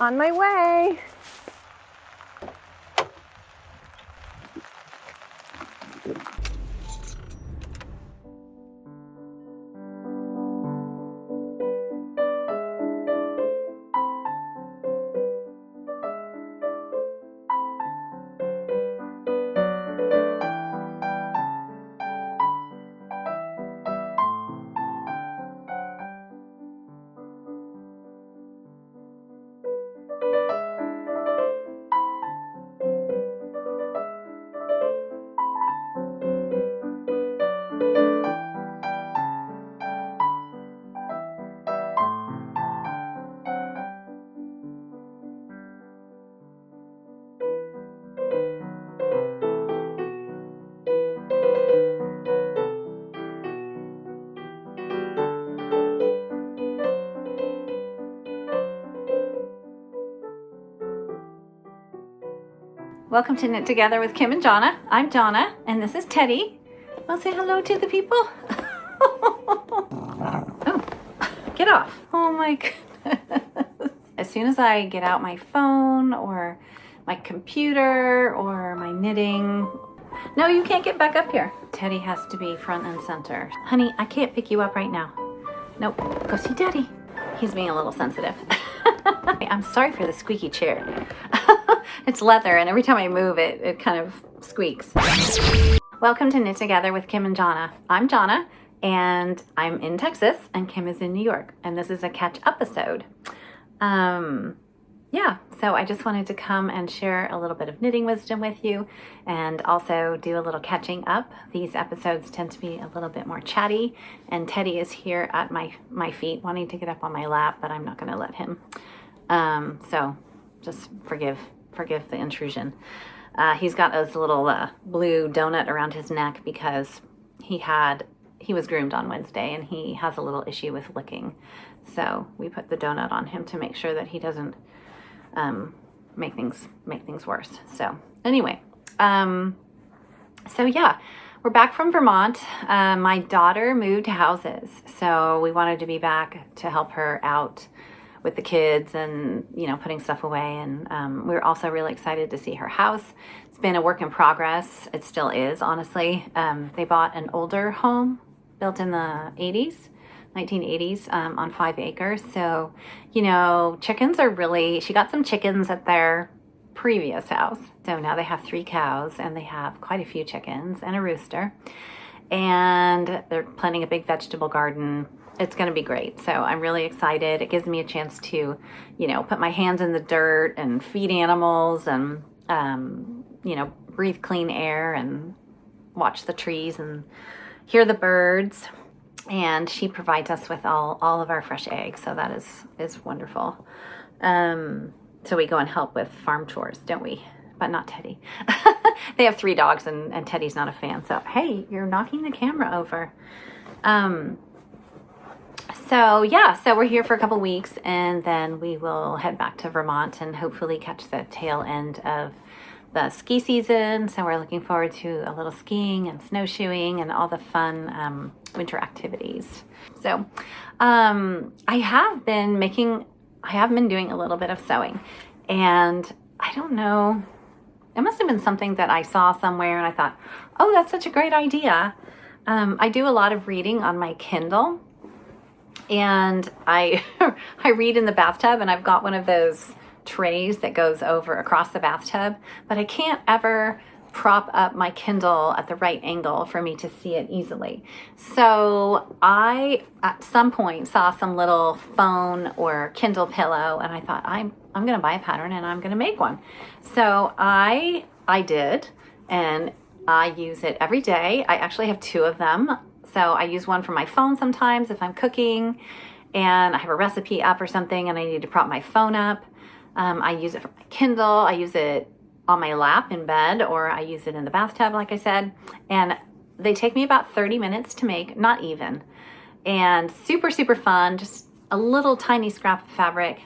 On my way. Welcome to Knit Together with Kim and Jonna. I'm Jonna, and this is Teddy. Well, say hello to the people. Oh, get off. Oh my goodness. As soon as I get out my phone or my computer or my knitting. No, you can't get back up here. Teddy has to be front and center. Honey, I can't pick you up right now. Nope, go see Daddy. He's being a little sensitive. I'm sorry for the squeaky chair. It's leather, and every time I move it, it kind of squeaks. Welcome to Knit Together with Kim and Jonna. I'm Jonna, and I'm in Texas, and Kim is in New York, and this is a catch-up episode. Yeah, so I just wanted to come and share a little bit of knitting wisdom with you, and also do a little catching up. These episodes tend to be a little bit more chatty, and Teddy is here at my feet, wanting to get up on my lap, but I'm not going to let him. So just forgive the intrusion. He's got this little blue donut around his neck because he was groomed on Wednesday, and he has a little issue with licking. So we put the donut on him to make sure that he doesn't make things worse. So anyway, so yeah, we're back from Vermont. My daughter moved houses, so we wanted to be back to help her out with the kids and, putting stuff away. And we were also really excited to see her house. It's been a work in progress. It still is, honestly. They bought an older home built in the 1980s, on 5 acres. So, chickens are she got some chickens at their previous house. So now they have 3 cows, and they have quite a few chickens and a rooster. And they're planting a big vegetable garden. It's going to be great. So I'm really excited. It gives me a chance to, put my hands in the dirt and feed animals and, breathe clean air and watch the trees and hear the birds. And she provides us with all of our fresh eggs. So that is wonderful. So we go and help with farm chores, don't we? But not Teddy. They have 3 dogs, and Teddy's not a fan. So, hey, you're knocking the camera over. So we're here for a couple weeks, and then we will head back to Vermont and hopefully catch the tail end of the ski season. So we're looking forward to a little skiing and snowshoeing and all the fun winter activities. So I have been doing a little bit of sewing, and I don't know, it must have been something that I saw somewhere and I thought, oh, that's such a great idea. I do a lot of reading on my Kindle. And I read in the bathtub, and I've got one of those trays that goes across the bathtub, but I can't ever prop up my Kindle at the right angle for me to see it easily. So I, at some point, saw some little phone or Kindle pillow, and I thought, I'm going to buy a pattern and I'm going to make one. So I did, and I use it every day. I actually have 2 of them. So I use one for my phone sometimes if I'm cooking and I have a recipe up or something and I need to prop my phone up. I use it for my Kindle. I use it on my lap in bed, or I use it in the bathtub, like I said. And they take me about 30 minutes to make, not even. And super, super fun, just a little tiny scrap of fabric.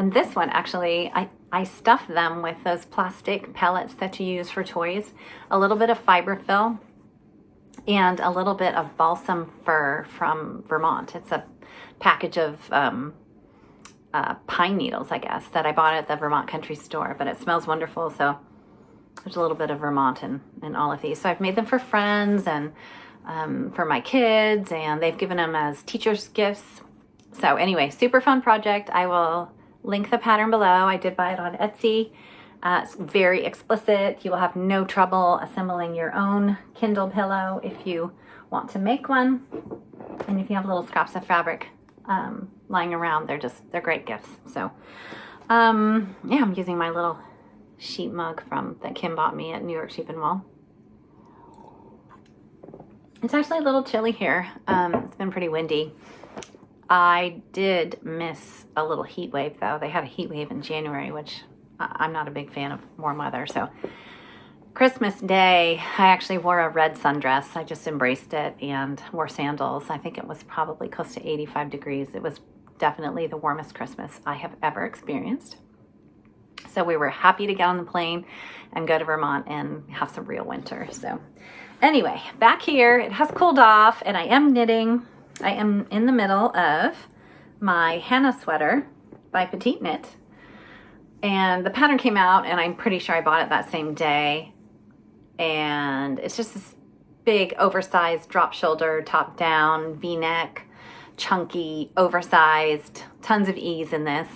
And this one, actually, I stuffed them with those plastic pellets that you use for toys, a little bit of fiberfill, and a little bit of balsam fir from Vermont. It's a package of pine needles, I guess, that I bought at the Vermont country store, but it smells wonderful. So there's a little bit of Vermont in all of these. So I've made them for friends and for my kids, and they've given them as teachers' gifts. So anyway, super fun project. I will link the pattern below. I did buy it on Etsy. It's very explicit. You will have no trouble assembling your own Kindle pillow if you want to make one. And if you have little scraps of fabric lying around, they're great gifts. So yeah, I'm using my little sheep mug that Kim bought me at New York Sheep and Wool. It's actually a little chilly here. It's been pretty windy. I did miss a little heat wave though. They had a heat wave in January, which I'm not a big fan of warm weather. So Christmas Day, I actually wore a red sundress. I just embraced it and wore sandals. I think it was probably close to 85 degrees. It was definitely the warmest Christmas I have ever experienced. So we were happy to get on the plane and go to Vermont and have some real winter. So anyway, back here, it has cooled off and I am knitting. I am in the middle of my Hannah sweater by Petite Knit. And the pattern came out and I'm pretty sure I bought it that same day. And it's just this big oversized drop shoulder, top down, V-neck, chunky, oversized, tons of ease in this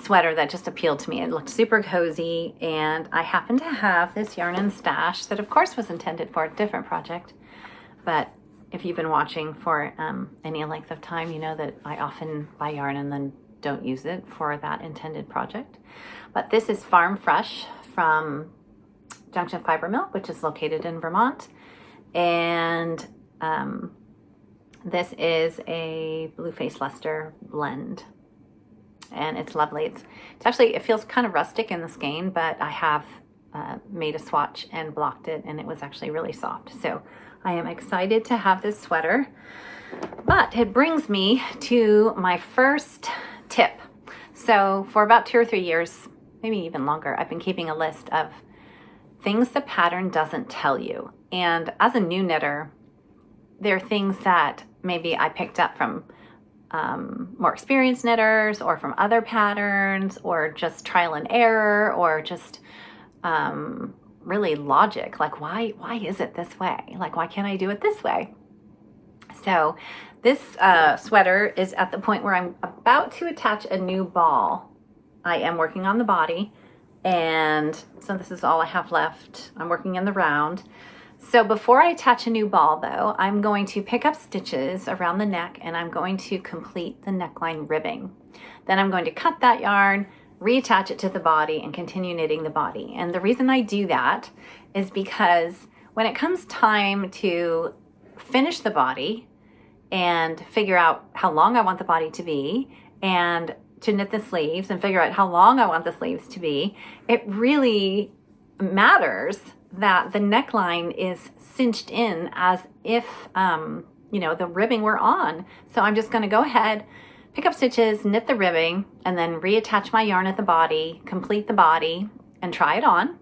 sweater that just appealed to me. It looked super cozy, and I happen to have this yarn and stash that of course was intended for a different project. But if you've been watching for any length of time, you know that I often buy yarn and then don't use it for that intended project. But this is Farm Fresh from Junction Fiber Mill, which is located in Vermont. And this is a Blue Face Luster blend. And it's lovely. It's actually, it feels kind of rustic in the skein, but I have made a swatch and blocked it, and it was actually really soft. So I am excited to have this sweater. But it brings me to my first tip. So for about 2 or 3 years, maybe even longer, I've been keeping a list of things the pattern doesn't tell you. And as a new knitter, there are things that maybe I picked up from more experienced knitters or from other patterns or just trial and error or just really logic. Like, why is it this way? Like, why can't I do it this way? So this sweater is at the point where I'm about to attach a new ball. I am working on the body, and so this is all I have left. I'm working in the round. So before I attach a new ball though, I'm going to pick up stitches around the neck and I'm going to complete the neckline ribbing. Then I'm going to cut that yarn, reattach it to the body, and continue knitting the body. And the reason I do that is because when it comes time to finish the body and figure out how long I want the body to be and to knit the sleeves and figure out how long I want the sleeves to be, it really matters that the neckline is cinched in as if, the ribbing were on. So I'm just going to go ahead, pick up stitches, knit the ribbing, and then reattach my yarn at the body, complete the body, and try it on.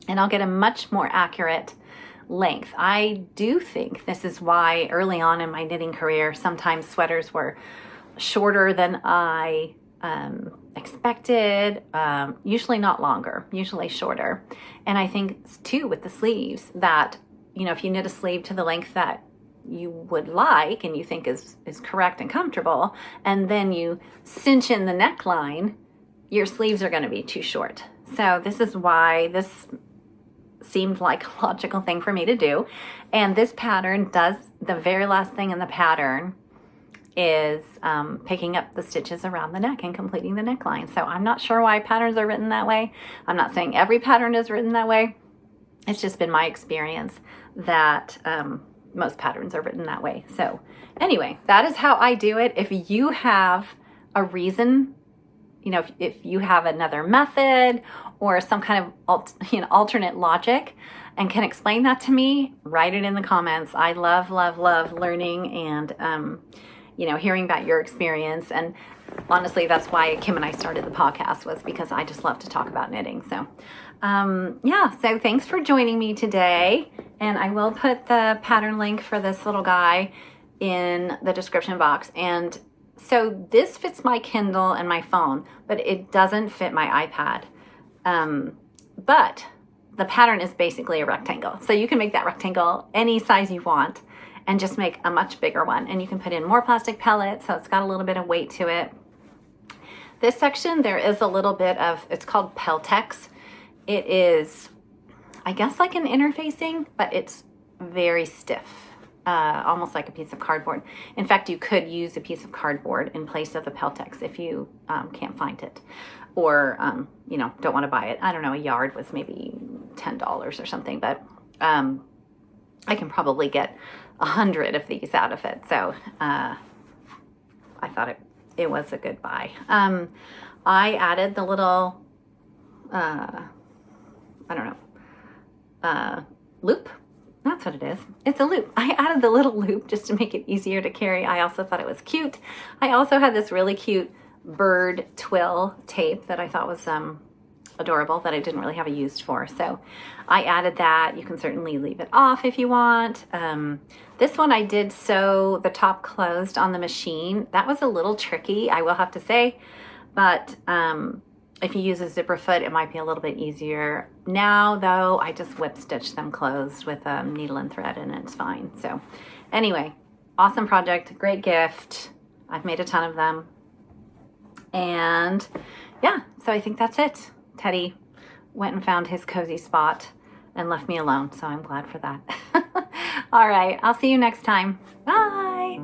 And I'll get a much more accurate length. I do think this is why early on in my knitting career, sometimes sweaters were shorter than I expected, usually not longer, usually shorter. And I think too with the sleeves that, if you knit a sleeve to the length that you would like and you think is correct and comfortable, and then you cinch in the neckline, your sleeves are going to be too short. So this is why this seemed like a logical thing for me to do. And this pattern does, the very last thing in the pattern is picking up the stitches around the neck and completing the neckline. So I'm not sure why patterns are written that way. I'm not saying every pattern is written that way. It's just been my experience that most patterns are written that way. So anyway, that is how I do it. If you have a reason, if you have another method or some kind of alternate logic and can explain that to me, write it in the comments. I love, love, love learning and hearing about your experience. And honestly, that's why Kim and I started the podcast, was because I just love to talk about knitting. So so thanks for joining me today. And I will put the pattern link for this little guy in the description box. And So this fits my Kindle and my phone, but it doesn't fit my iPad. But the pattern is basically a rectangle. So you can make that rectangle any size you want and just make a much bigger one. And you can put in more plastic pellets, so it's got a little bit of weight to it. This section, there is a little bit of, it's called Peltex. It is, I guess, like an interfacing, but it's very stiff, almost like a piece of cardboard. In fact, you could use a piece of cardboard in place of the Peltex if you can't find it, or you know, don't want to buy it. I don't know, a yard was maybe $10 or something, but I can probably get 100 of these out of it. So I thought it was a good buy. I added the little, I don't know, loop. That's what it is. It's a loop. I added the little loop just to make it easier to carry. I also thought it was cute. I also had this really cute bird twill tape that I thought was adorable that I didn't really have a use for. So I added that. You can certainly leave it off if you want. This one I did sew the top closed on the machine. That was a little tricky, I will have to say, but if you use a zipper foot, it might be a little bit easier. Now, though, I just whip stitch them closed with needle and thread, and it's fine. So anyway, awesome project, great gift. I've made a ton of them. And yeah, so I think that's it. Teddy went and found his cozy spot and left me alone, so I'm glad for that. All right, I'll see you next time. Bye.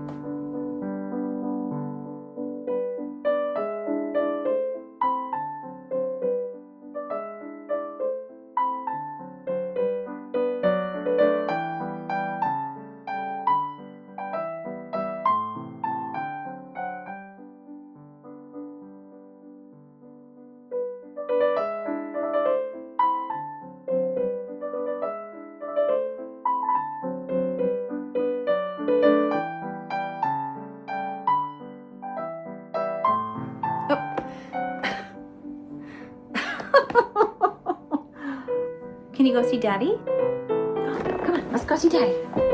Can you go see Daddy? Oh, come on, let's go see Daddy.